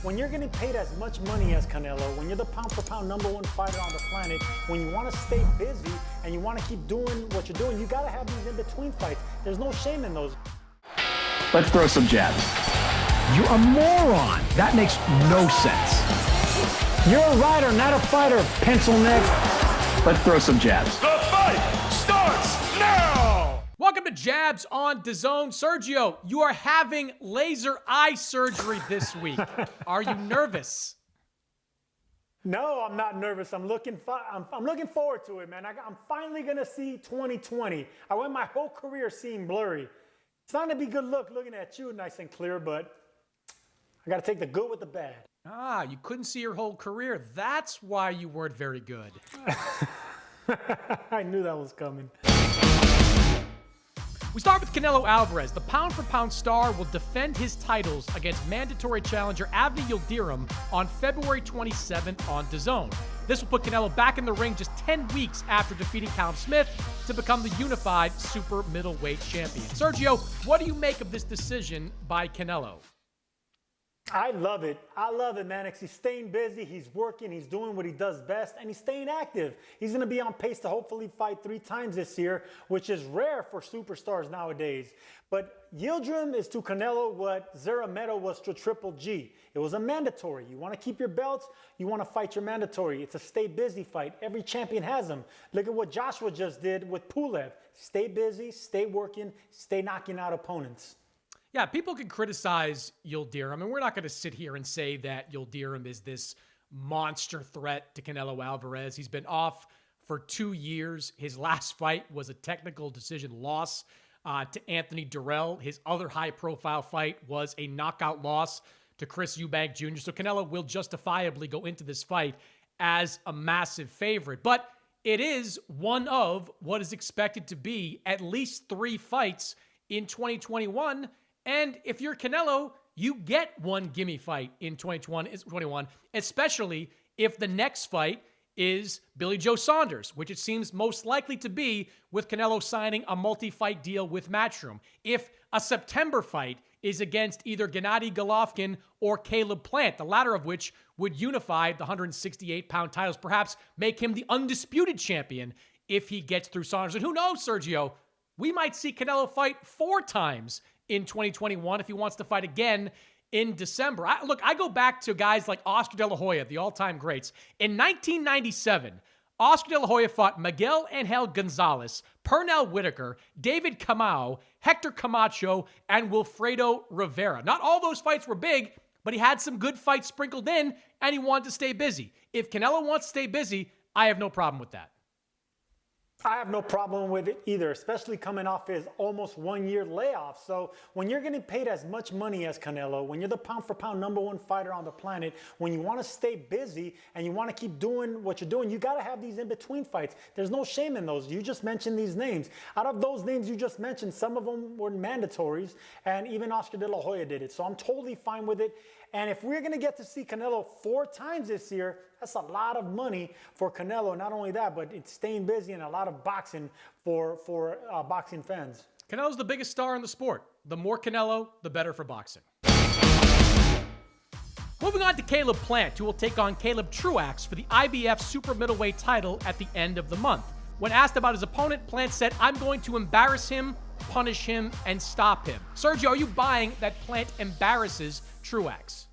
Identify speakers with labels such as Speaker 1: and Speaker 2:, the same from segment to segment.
Speaker 1: when you're getting paid as much money as Canelo, when you're the pound-for-pound #1 fighter on the planet, when you want to stay busy and you want to keep doing what you're doing, you got to have these in-between fights. There's no shame in those.
Speaker 2: Let's throw some jabs.
Speaker 3: You're a moron. That makes no sense.
Speaker 1: You're a writer, not a fighter, pencil neck.
Speaker 2: Let's throw some jabs.
Speaker 4: The fight starts now!
Speaker 5: Welcome to Jabs on Dazn. Sergio, you are having laser eye surgery this week. Are you nervous?
Speaker 1: No, I'm not nervous. I'm looking forward to it, man. I'm finally going to see 2020. I went my whole career seeing blurry. It's not going to be good looking at you nice and clear, but I got to take the good with the bad.
Speaker 5: Ah, you couldn't see your whole career. That's why you weren't very good.
Speaker 1: I knew that was coming.
Speaker 5: We start with Canelo Alvarez. The pound-for-pound star will defend his titles against mandatory challenger Avni Yildirim on February 27th on Dazn. This will put Canelo back in the ring just 10 weeks after defeating Callum Smith to become the unified super middleweight champion. Sergio, what do you make of this decision by Canelo?
Speaker 1: I love it. I love it, man. He's staying busy. He's working. He's doing what he does best, and he's staying active. He's going to be on pace to hopefully fight 3 times this year, which is rare for superstars nowadays. But Yildirim is to Canelo what Zerameto was to Triple G. It was a mandatory. You want to keep your belts, you want to fight your mandatory. It's a stay busy fight. Every champion has them. Look at what Joshua just did with Pulev. Stay busy, stay working, stay knocking out opponents.
Speaker 5: Yeah, people can criticize Yildirim. I mean, we're not going to sit here and say that Yildirim is this monster threat to Canelo Alvarez. He's been off for 2 years. His last fight was a technical decision loss to Anthony Durrell. His other high-profile fight was a knockout loss to Chris Eubank Jr. So Canelo will justifiably go into this fight as a massive favorite. But it is one of what is expected to be at least 3 fights in 2021. And if you're Canelo, you get one gimme fight in 2021, especially if the next fight is Billy Joe Saunders, which it seems most likely to be with Canelo signing a multi-fight deal with Matchroom. If a September fight is against either Gennady Golovkin or Caleb Plant, the latter of which would unify the 168-pound titles, perhaps make him the undisputed champion if he gets through Saunders. And who knows, Sergio, we might see Canelo fight 4 times in 2021 if he wants to fight again in December. I go back to guys like Oscar De La Hoya, the all-time greats. In 1997, Oscar De La Hoya fought Miguel Angel Gonzalez, Pernell Whitaker, David Kamau, Hector Camacho, and Wilfredo Rivera. Not all those fights were big, but he had some good fights sprinkled in, and he wanted to stay busy. If Canelo wants to stay busy, I have no problem with that.
Speaker 1: I have no problem with it either, especially coming off his almost 1-year layoff. So when you're getting paid as much money as Canelo, when you're the pound-for-pound #1 fighter on the planet, when you want to stay busy and you want to keep doing what you're doing, you got to have these in-between fights. There's no shame in those. You just mentioned these names. Out of those names you just mentioned, some of them were mandatories, and even Oscar De La Hoya did it. So I'm totally fine with it. And if we're going to get to see Canelo 4 times this year, that's a lot of money for Canelo. Not only that, but it's staying busy and a lot of boxing for boxing fans.
Speaker 5: Canelo's the biggest star in the sport. The more Canelo, the better for boxing. Moving on to Caleb Plant, who will take on Caleb Truax for the IBF super middleweight title at the end of the month. When asked about his opponent, Plant said, "I'm going to embarrass him, punish him, and stop him." Sergio, are you buying that Plant embarrasses Truax?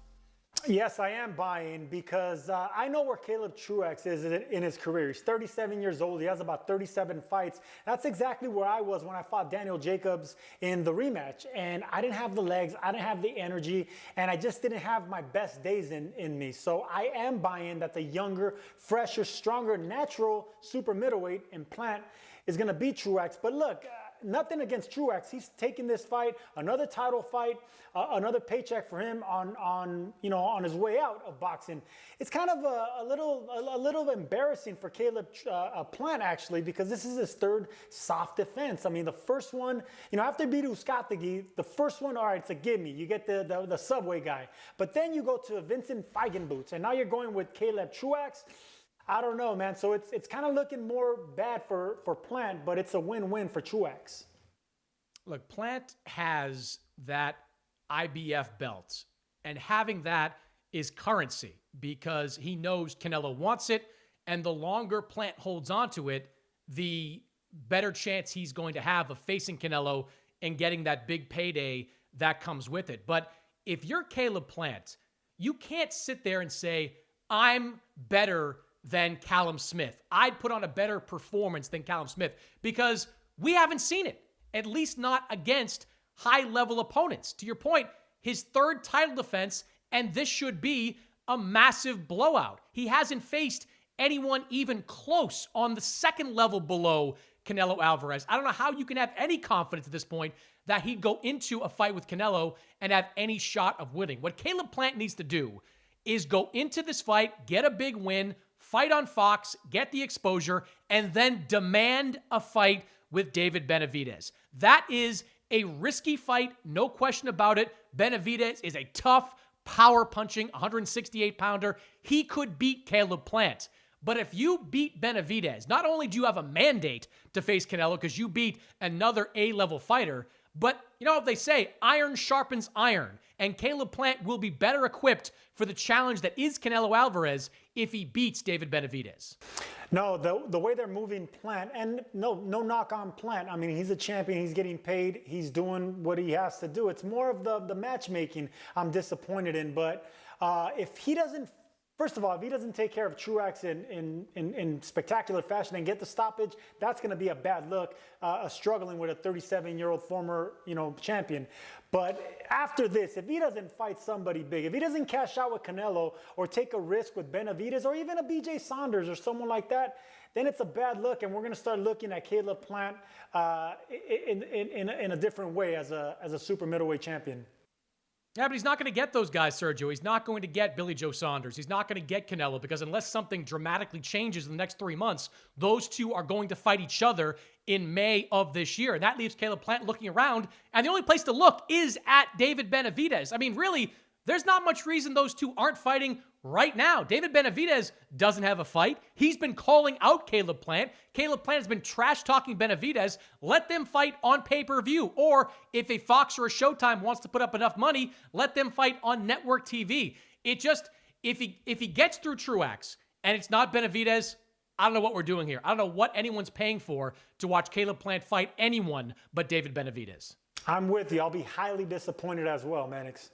Speaker 1: Yes, I am buying because I know where Caleb Truax is in his career. He's 37 years old. He has about 37 fights. That's exactly where I was when I fought Daniel Jacobs in the rematch. And I didn't have the legs, I didn't have the energy, and I just didn't have my best days in me. So I am buying that the younger, fresher, stronger, natural super middleweight in Plant is going to beat Truax. But look, nothing against Truax. He's taking this fight, another title fight, another paycheck for him on his way out of boxing. It's kind of a little embarrassing for Caleb Plant actually, because this is his 3rd soft defense. I mean, the first one, after beating Uzcategui, the first one, all right, it's a gimme. You get the Subway guy, but then you go to Vincent Feigenboots, and now you're going with Caleb Truax. I don't know, man. So it's kind of looking more bad for Plant, but it's a win-win for Truax.
Speaker 5: Look, Plant has that IBF belt, and having that is currency because he knows Canelo wants it, and the longer Plant holds on to it, the better chance he's going to have of facing Canelo and getting that big payday that comes with it. But if you're Caleb Plant, you can't sit there and say, I'm better than Callum Smith. I'd put on a better performance than Callum Smith because we haven't seen it, at least not against high-level opponents. To your point, his third title defense, and this should be a massive blowout. He hasn't faced anyone even close on the second level below Canelo Alvarez. I don't know how you can have any confidence at this point that he'd go into a fight with Canelo and have any shot of winning. What Caleb Plant needs to do is go into this fight, get a big win, fight on Fox, get the exposure, and then demand a fight with David Benavidez. That is a risky fight, no question about it. Benavidez is a tough, power-punching 168-pounder. He could beat Caleb Plant. But if you beat Benavidez, not only do you have a mandate to face Canelo because you beat another A-level fighter, but you know what they say, iron sharpens iron. And Caleb Plant will be better equipped for the challenge that is Canelo Alvarez if he beats David Benavidez.
Speaker 1: No, the way they're moving Plant, and no knock on Plant. I mean, he's a champion. He's getting paid. He's doing what he has to do. It's more of the matchmaking I'm disappointed in. But if he doesn't, first of all, if he doesn't take care of Truax in spectacular fashion and get the stoppage, that's going to be a bad look, struggling with a 37-year-old former, champion. But after this, if he doesn't fight somebody big, if he doesn't cash out with Canelo or take a risk with Benavidez or even a BJ Saunders or someone like that, then it's a bad look, and we're going to start looking at Caleb Plant in a different way as a super middleweight champion.
Speaker 5: Yeah, but he's not going to get those guys, Sergio. He's not going to get Billy Joe Saunders. He's not going to get Canelo because unless something dramatically changes in the next 3 months, those two are going to fight each other in May of this year. And that leaves Caleb Plant looking around. And the only place to look is at David Benavidez. I mean, really, there's not much reason those two aren't fighting right now. David Benavidez doesn't have a fight. He's been calling out Caleb Plant. Caleb Plant has been trash-talking Benavidez. Let them fight on pay-per-view. Or if a Fox or a Showtime wants to put up enough money, let them fight on network TV. It just, if he gets through Truax and it's not Benavidez, I don't know what we're doing here. I don't know what anyone's paying for to watch Caleb Plant fight anyone but David Benavidez.
Speaker 1: I'm with you. I'll be highly disappointed as well, Mannix.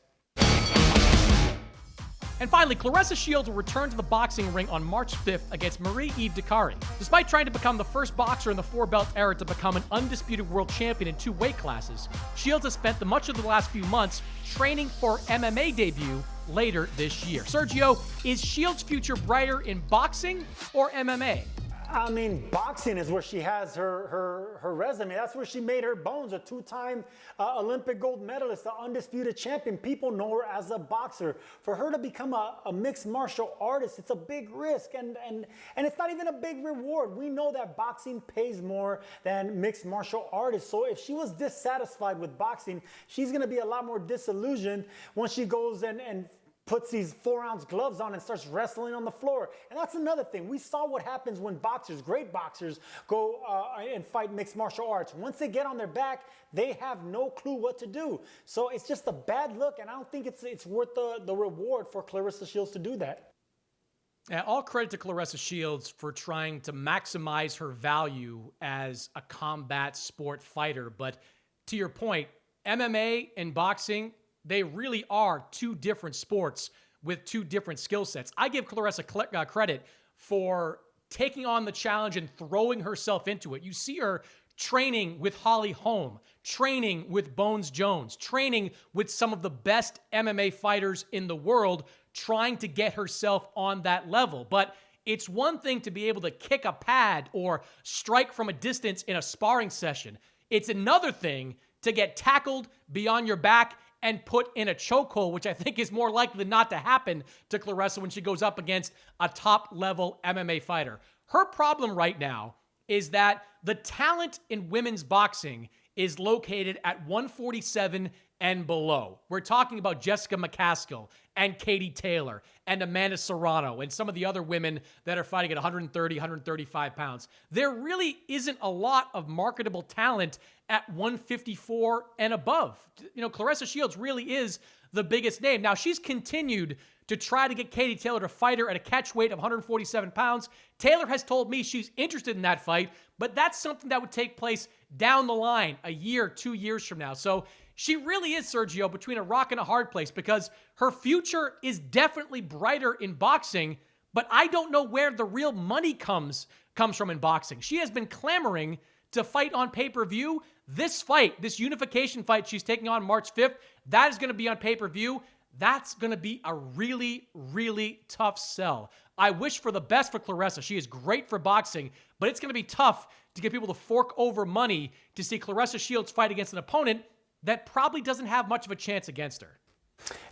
Speaker 5: And finally, Claressa Shields will return to the boxing ring on March 5th against Marie-Eve Dakari. Despite trying to become the first boxer in the four-belt era to become an undisputed world champion in 2 weight classes, Shields has spent much of the last few months training for MMA debut later this year. Sergio, is Shields' future brighter in boxing or MMA?
Speaker 1: I mean, boxing is where she has her resume. That's where she made her bones. A 2-time Olympic gold medalist, the undisputed champion. People know her as a boxer. For her to become a mixed martial artist, it's a big risk, and it's not even a big reward. We know that boxing pays more than mixed martial artists. So if she was dissatisfied with boxing, she's going to be a lot more disillusioned when she goes and puts these 4-ounce gloves on and starts wrestling on the floor. And that's another thing. We saw what happens when great boxers, go and fight mixed martial arts. Once they get on their back, they have no clue what to do. So it's just a bad look, and I don't think it's worth the reward for Claressa Shields to do that.
Speaker 5: Yeah, all credit to Claressa Shields for trying to maximize her value as a combat sport fighter. But to your point, MMA and boxing, they really are 2 different sports with 2 different skill sets. I give Claressa credit for taking on the challenge and throwing herself into it. You see her training with Holly Holm, training with Bones Jones, training with some of the best MMA fighters in the world, trying to get herself on that level. But it's one thing to be able to kick a pad or strike from a distance in a sparring session. It's another thing to get tackled, be on your back, and put in a chokehold, which I think is more likely than not to happen to Claressa when she goes up against a top-level MMA fighter. Her problem right now is that the talent in women's boxing is located at 147 and below. We're talking about Jessica McCaskill, and Katie Taylor and Amanda Serrano and some of the other women that are fighting at 130, 135 pounds. There really isn't a lot of marketable talent at 154 and above. You know, Claressa Shields really is the biggest name. Now, she's continued to try to get Katie Taylor to fight her at a catch weight of 147 pounds. Taylor has told me she's interested in that fight, but that's something that would take place down the line, a year, 2 years from now. So she really is, Sergio, between a rock and a hard place because her future is definitely brighter in boxing, but I don't know where the real money comes from in boxing. She has been clamoring to fight on pay-per-view. This fight, this unification fight she's taking on March 5th, that is going to be on pay-per-view. That's going to be a really, really tough sell. I wish for the best for Claressa. She is great for boxing, but it's going to be tough to get people to fork over money to see Claressa Shields fight against an opponent that probably doesn't have much of a chance against her.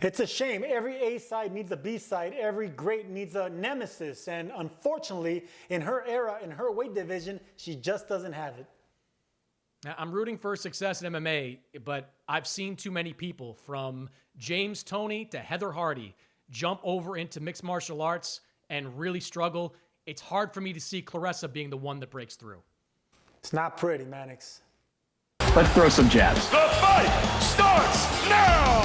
Speaker 1: It's a shame. Every A side needs a B side. Every great needs a nemesis. And unfortunately, in her era, in her weight division, she just doesn't have it.
Speaker 5: Now, I'm rooting for success in MMA, but I've seen too many people, from James Toney to Heather Hardy, jump over into mixed martial arts and really struggle. It's hard for me to see Claressa being the one that breaks through.
Speaker 1: It's not pretty, Mannix.
Speaker 2: Let's throw some jabs.
Speaker 4: The fight starts now!